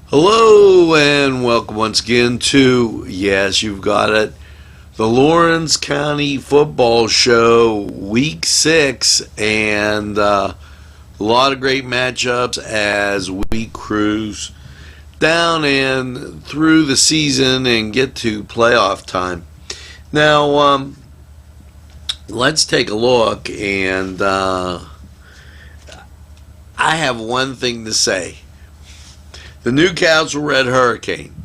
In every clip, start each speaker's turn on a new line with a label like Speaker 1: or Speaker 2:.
Speaker 1: Hello and welcome once again to, yes, you've got it, the Lawrence County Football Show, Week 6, and a lot of great matchups as we cruise down and through the season and get to playoff time. Now, let's take a look, and I have one thing to say. The Newcastle Red Hurricane,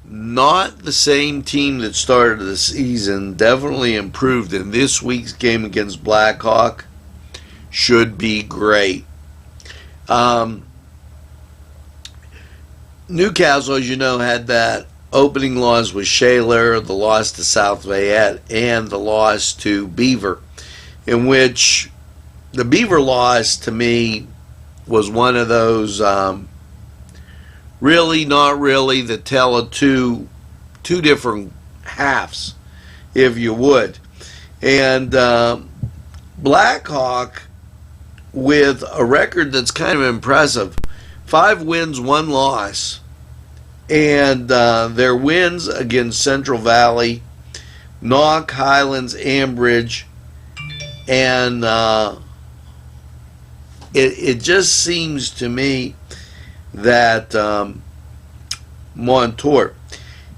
Speaker 1: not the same team that started the season, definitely improved in this week's game against Blackhawk. Should be great. Newcastle, as you know, had that opening loss with Shaler, the loss to South Fayette, and the loss to Beaver, in which the Beaver loss to me was one of those really, not really, the tale of two different halves, if you would. And Blackhawk, with a record that's kind of impressive, 5 wins, 1 loss, and their wins against Central Valley, Knock, Highlands, Ambridge, and it just seems to me that Montour.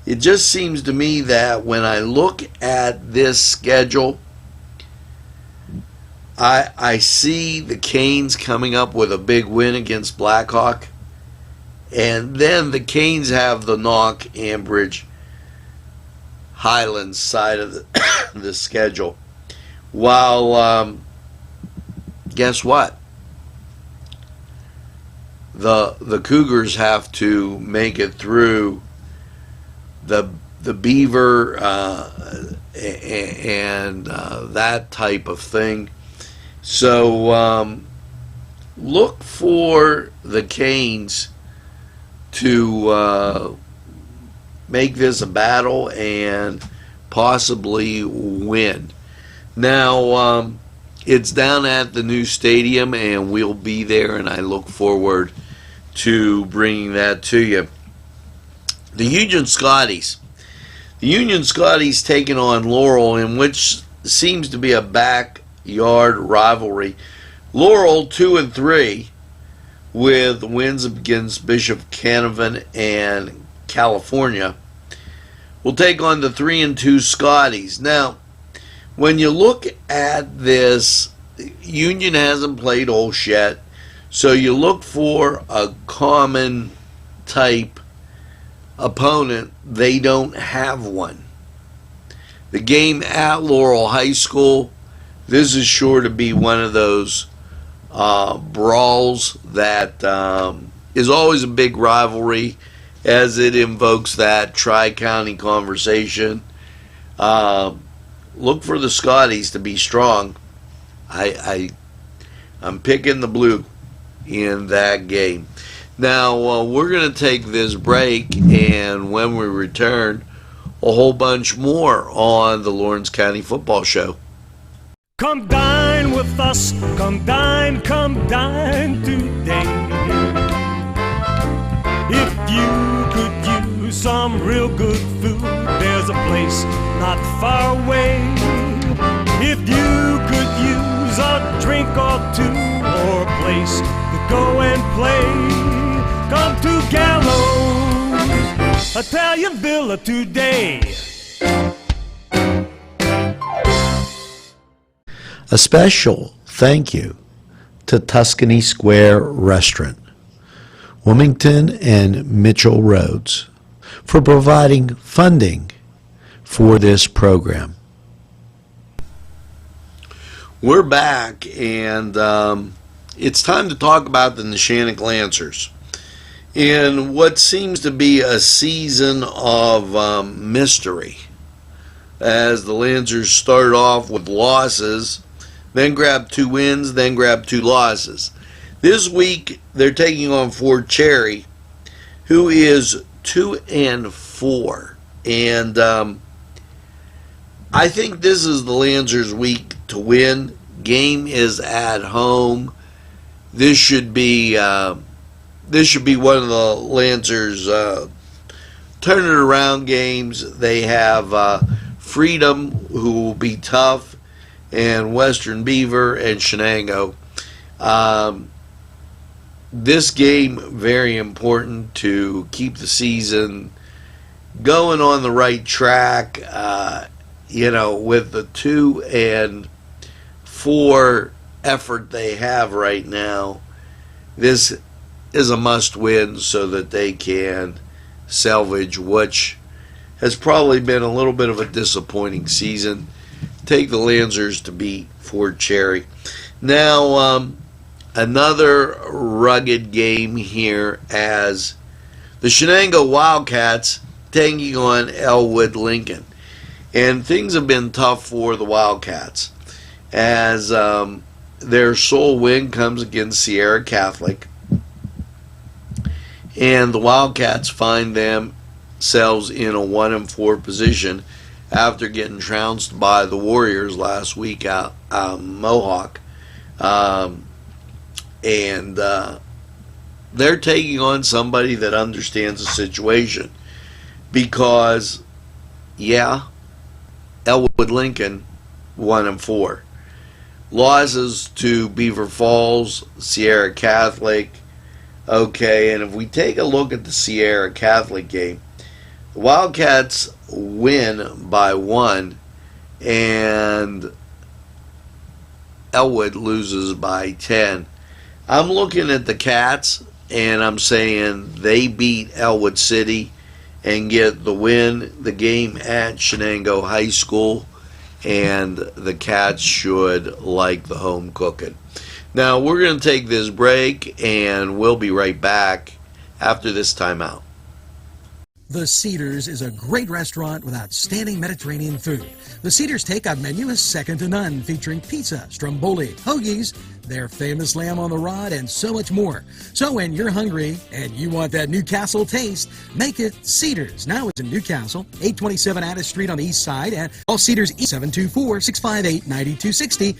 Speaker 1: It just seems to me that when I look at this schedule, I see the Canes coming up with a big win against Blackhawk, and then the Canes have the Knock, Ambridge, Highlands side of the schedule. While guess what? The Cougars have to make it through the Beaver and that type of thing. So look for the Canes to make this a battle and possibly win. Now, it's down at the new stadium, and we'll be there, and I look forward to bringing that to you. The Union Scotties. The Union Scotties taking on Laurel, in which seems to be a backyard rivalry. Laurel 2-3 with wins against Bishop Canavan and California will take on the 3-2 Scotties. Now, when you look at this, Union hasn't played Olsh yet, so you look for a common type opponent. They don't have one. The game at Laurel High School, this is sure to be one of those brawls that is always a big rivalry, as it invokes that tri-county conversation. Look for the Scotties to be strong. I'm picking the blue in that game. Now, we're going to take this break, and when we return, a whole bunch more on the Lawrence County Football Show.
Speaker 2: Come dine with us, come dine today. If you could use some real good food, there's a place not far away. If you could use a drink or two, or a place to go and play, come to Gallows Italian Villa today.
Speaker 1: A special thank you to Tuscany Square Restaurant, Wilmington and Mitchell Roads, for providing funding for this program. We're back, and it's time to talk about the Neshannock Lancers in what seems to be a season of mystery, as the Lancers started off with losses, then grabbed 2 wins, then grabbed 2 losses. This week, they're taking on Fort Cherry, who is 2-4. And I think this is the Lancers' week to win. Game is at home. This should be this should be one of the Lancers turn it around games. They have Freedom, who will be tough, and Western Beaver and Shenango. This game, very important to keep the season going on the right track. With the 2-4 effort they have right now, this is a must win so that they can salvage, which has probably been a little bit of a disappointing season. Take the Lancers to beat Fort Cherry. Now, another rugged game here as the Shenango Wildcats taking on Elwood Lincoln. And things have been tough for the Wildcats as their sole win comes against Sierra Catholic. And the Wildcats find themselves in a 1-4 position after getting trounced by the Warriors last week out Mohawk. They're taking on somebody that understands the situation because, Elwood Lincoln 1-4. Losses to Beaver Falls, Sierra Catholic. Okay, and if we take a look at the Sierra Catholic game, the Wildcats win by 1 and Elwood loses by 10. I'm looking at the Cats and I'm saying they beat Elwood City and get the win, the game at Shenango High School, and the Cats should like the home cooking. Now, we're going to take this break, and we'll be right back after this timeout.
Speaker 3: The Cedars is a great restaurant with outstanding Mediterranean food. The Cedars takeout menu is second to none, featuring pizza, stromboli, hoagies, their famous lamb on the rod, and so much more. So when you're hungry and you want that Newcastle taste, make it Cedars. Now it's in Newcastle, 827 Addis Street on the east side, and call Cedars 724-658-9260.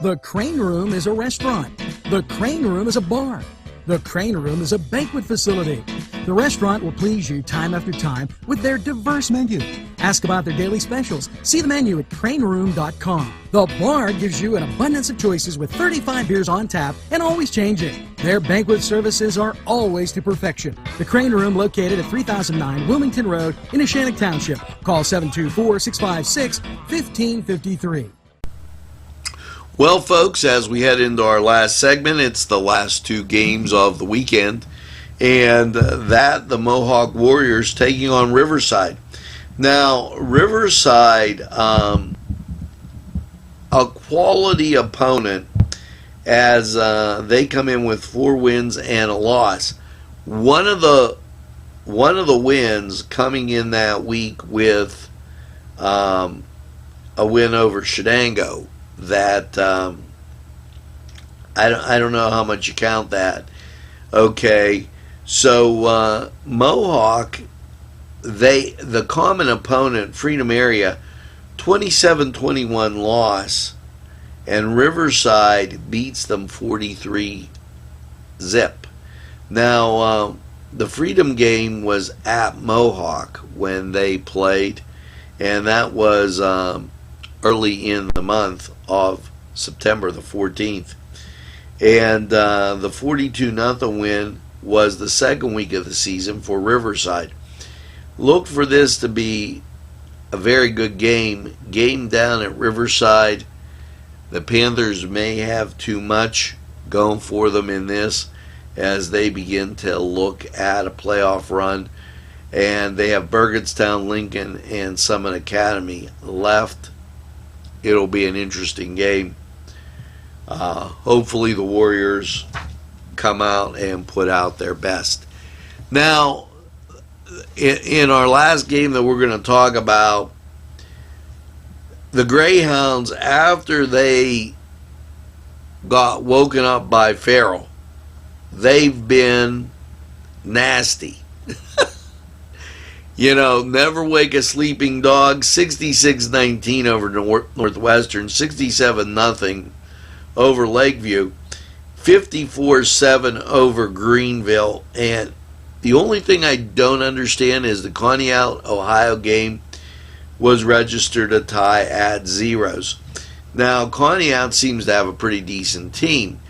Speaker 3: The Crane Room is a restaurant. The Crane Room is a bar. The Crane Room is a banquet facility. The restaurant will please you time after time with their diverse menu. Ask about their daily specials. See the menu at craneroom.com. The bar gives you an abundance of choices with 35 beers on tap and always changing. Their banquet services are always to perfection. The Crane Room, located at 3009 Wilmington Road in Neshannock Township. Call 724-656-1553.
Speaker 1: Well, folks, as we head into our last segment, it's the last 2 games of the weekend, and the Mohawk Warriors taking on Riverside. Now, Riverside, a quality opponent, as they come in with 4 wins and a loss. One of the wins coming in that week with a win over Shenango. That I don't know how much you count that. Okay, so Mohawk, the common opponent, Freedom Area, 27-21 loss, and Riverside beats them 43-0. Now, the Freedom game was at Mohawk when they played, and that was early in the month of September the 14th. And the 42-0 win was the second week of the season for Riverside. Look for this to be a very good game down at Riverside. The Panthers may have too much going for them in this as they begin to look at a playoff run. And they have Burgettstown, Lincoln, and Summit Academy left. It'll be an interesting game. Hopefully the Warriors come out and put out their best. Now, in our last game that we're going to talk about, the Greyhounds, after they got woken up by Farrell, they've been nasty. You know, never wake a sleeping dog. 66-19 over Northwestern, 67-0 over Lakeview. 54-7 over Greenville. And the only thing I don't understand is the Conneaut, Ohio game was registered a tie at zeros. Now, Conneaut seems to have a pretty decent team.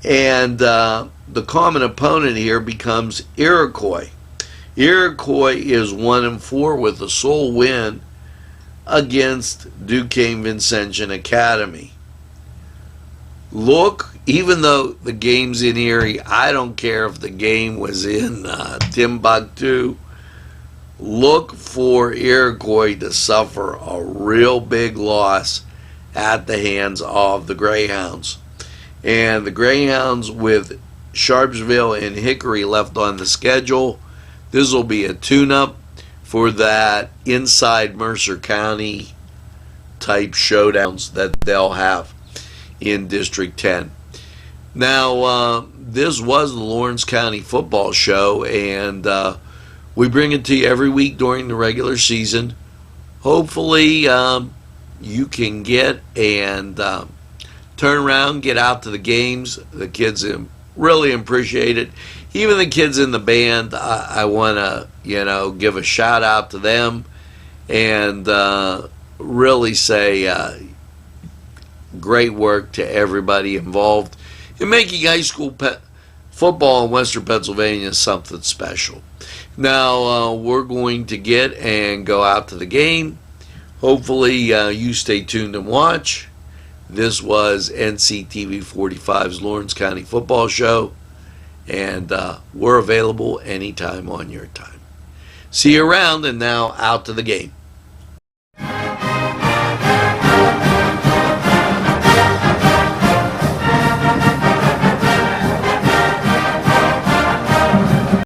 Speaker 1: And the common opponent here becomes Iroquois. Iroquois is 1-4 with a sole win against Duquesne Vincentian Academy. Look, even though the game's in Erie, I don't care if the game was in Timbuktu. Look for Iroquois to suffer a real big loss at the hands of the Greyhounds. And the Greyhounds, with Sharpsville and Hickory left on the schedule, this will be a tune-up for that inside Mercer County type showdowns that they'll have in District 10. Now, this was the Lawrence County Football Show, and we bring it to you every week during the regular season. Hopefully, you can get and turn around, get out to the games. The kids really appreciate it. Even the kids in the band, I want to, give a shout out to them and really say great work to everybody involved in making high school football in Western Pennsylvania something special. Now, we're going to get and go out to the game. Hopefully, you stay tuned and watch. This was NCTV45's Lawrence County Football Show, and we're available anytime on your time. See you around, and now out to the game.